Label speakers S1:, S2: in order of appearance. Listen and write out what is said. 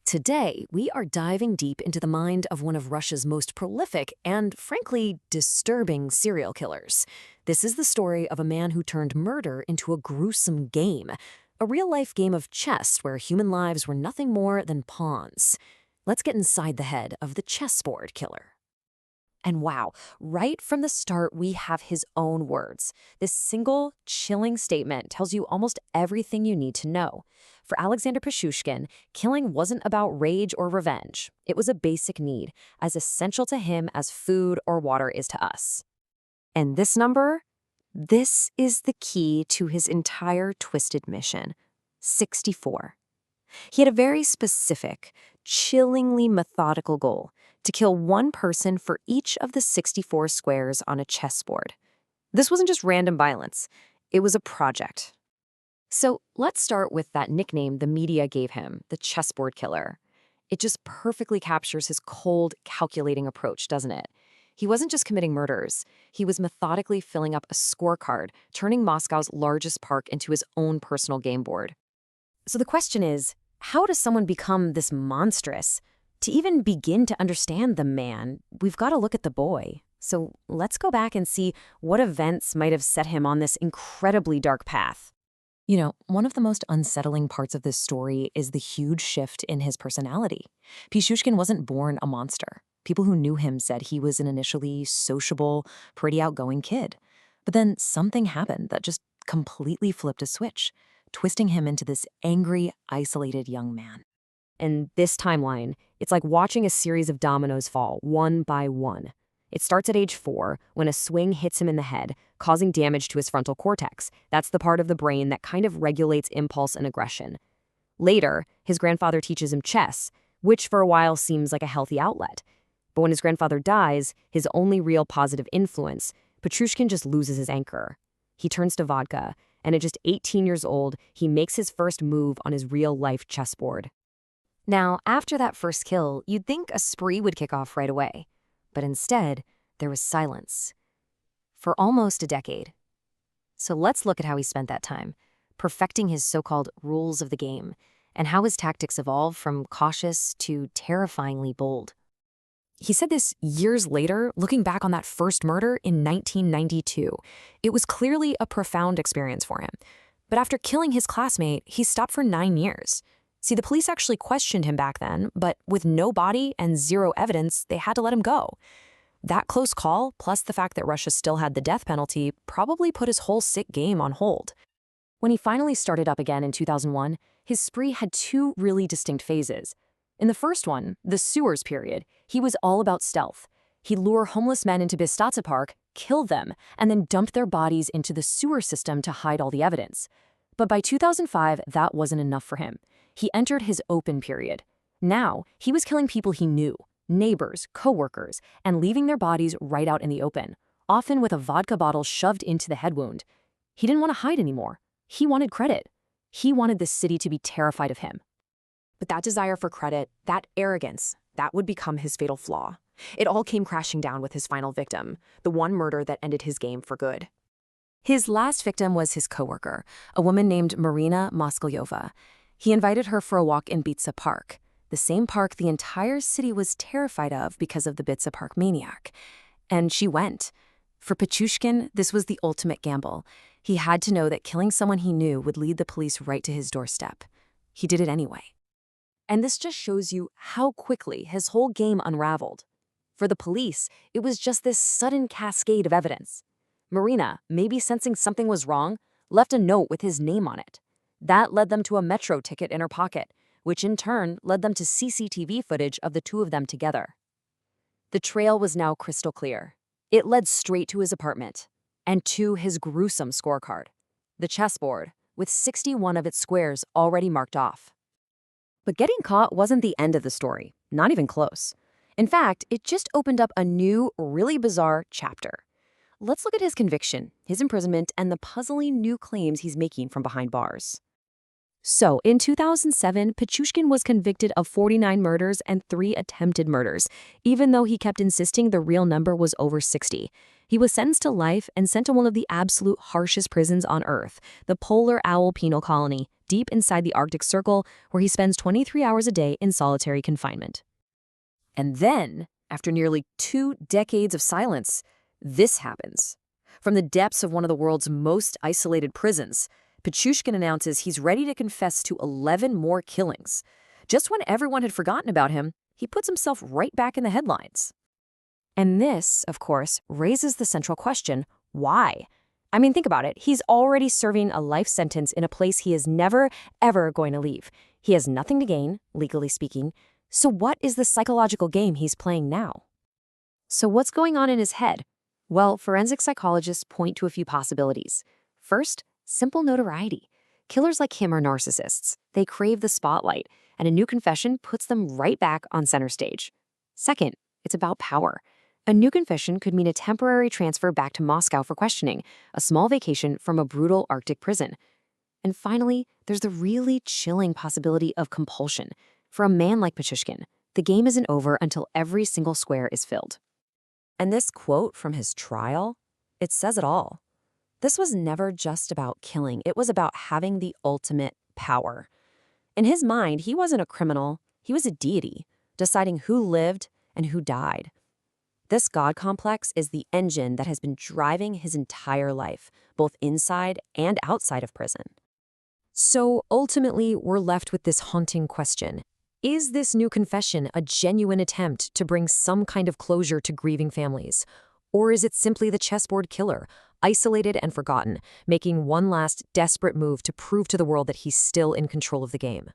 S1: Today, we are diving deep into the mind of one of Russia's most prolific and, frankly, disturbing serial killers. This is the story of a man who turned murder into a gruesome game, a real-life game of chess where human lives were nothing more than pawns. Let's get inside the head of the Chessboard Killer. And wow, right from the start, we have his own words. This single, chilling statement tells you almost everything you need to know. For Alexander Pichushkin, killing wasn't about rage or revenge. It was a basic need, as essential to him as food or water is to us. And this number? This is the key to his entire twisted mission. 64. He had a very specific, chillingly methodical goal: to kill one person for each of the 64 squares on a chessboard. This wasn't just random violence. It was a project. So let's start with that nickname the media gave him, the Chessboard Killer. It just perfectly captures his cold, calculating approach, doesn't it? He wasn't just committing murders. He was methodically filling up a scorecard, turning Moscow's largest park into his own personal game board. So the question is, how does someone become this monstrous? To even begin to understand the man, we've got to look at the boy. So let's go back and see what events might have set him on this incredibly dark path. You know, one of the most unsettling parts of this story is the huge shift in his personality. Pichushkin wasn't born a monster. People who knew him said he was an initially sociable, pretty outgoing kid. But then something happened that just completely flipped a switch, twisting him into this angry, isolated young man. And this timeline, it's like watching a series of dominoes fall, one by one. It starts at age 4, when a swing hits him in the head, causing damage to his frontal cortex. That's the part of the brain that kind of regulates impulse and aggression. Later, his grandfather teaches him chess, which for a while seems like a healthy outlet. But when his grandfather dies, his only real positive influence, Pichushkin just loses his anchor. He turns to vodka, and at just 18 years old, he makes his first move on his real-life chessboard. Now, after that first kill, you'd think a spree would kick off right away. But instead, there was silence. For almost a decade. So let's look at how he spent that time, perfecting his so-called rules of the game, and how his tactics evolved from cautious to terrifyingly bold. He said this years later, looking back on that first murder in 1992. It was clearly a profound experience for him. But after killing his classmate, he stopped for 9 years. See, the police actually questioned him back then, but with no body and zero evidence, they had to let him go. That close call, plus the fact that Russia still had the death penalty, probably put his whole sick game on hold. When he finally started up again in 2001, his spree had 2 really distinct phases. In the first one, the sewers period, he was all about stealth. He'd lure homeless men into Bitsa Park, kill them, and then dump their bodies into the sewer system to hide all the evidence. But by 2005, that wasn't enough for him. He entered his open period. Now, he was killing people he knew, neighbors, co-workers, and leaving their bodies right out in the open, often with a vodka bottle shoved into the head wound. He didn't want to hide anymore. He wanted credit. He wanted the city to be terrified of him. But that desire for credit, that arrogance, that would become his fatal flaw. It all came crashing down with his final victim, the one murder that ended his game for good. His last victim was his co-worker, a woman named Marina Moskolyova. He invited her for a walk in Bitsa Park, the same park the entire city was terrified of because of the Bitsa Park maniac. And she went. For Pichushkin, this was the ultimate gamble. He had to know that killing someone he knew would lead the police right to his doorstep. He did it anyway. And this just shows you how quickly his whole game unraveled. For the police, it was just this sudden cascade of evidence. Marina, maybe sensing something was wrong, left a note with his name on it. That led them to a metro ticket in her pocket, which in turn led them to CCTV footage of the 2 of them together. The trail was now crystal clear. It led straight to his apartment and to his gruesome scorecard, the chessboard, with 61 of its squares already marked off. But getting caught wasn't the end of the story, not even close. In fact, it just opened up a new, really bizarre chapter. Let's look at his conviction, his imprisonment, and the puzzling new claims he's making from behind bars. So, in 2007, Pichushkin was convicted of 49 murders and 3 attempted murders, even though he kept insisting the real number was over 60. He was sentenced to life and sent to one of the absolute harshest prisons on Earth, the Polar Owl Penal Colony, deep inside the Arctic Circle, where he spends 23 hours a day in solitary confinement. And then, after nearly 2 decades of silence, this happens. From the depths of one of the world's most isolated prisons, Pichushkin announces he's ready to confess to 11 more killings. Just when everyone had forgotten about him, he puts himself right back in the headlines. And this, of course, raises the central question, why? I mean, think about it. He's already serving a life sentence in a place he is never, ever going to leave. He has nothing to gain, legally speaking. So what is the psychological game he's playing now? So what's going on in his head? Well, forensic psychologists point to a few possibilities. First, simple notoriety. Killers like him are narcissists. They crave the spotlight, and a new confession puts them right back on center stage. Second, it's about power. A new confession could mean a temporary transfer back to Moscow for questioning, a small vacation from a brutal Arctic prison. And finally, there's the really chilling possibility of compulsion. For a man like Pichushkin, the game isn't over until every single square is filled. And this quote from his trial, it says it all. This was never just about killing. It was about having the ultimate power. In his mind, he wasn't a criminal. He was a deity, deciding who lived and who died. This God complex is the engine that has been driving his entire life, both inside and outside of prison. So ultimately, we're left with this haunting question. Is this new confession a genuine attempt to bring some kind of closure to grieving families? Or is it simply the chessboard killer, isolated and forgotten, making one last desperate move to prove to the world that he's still in control of the game?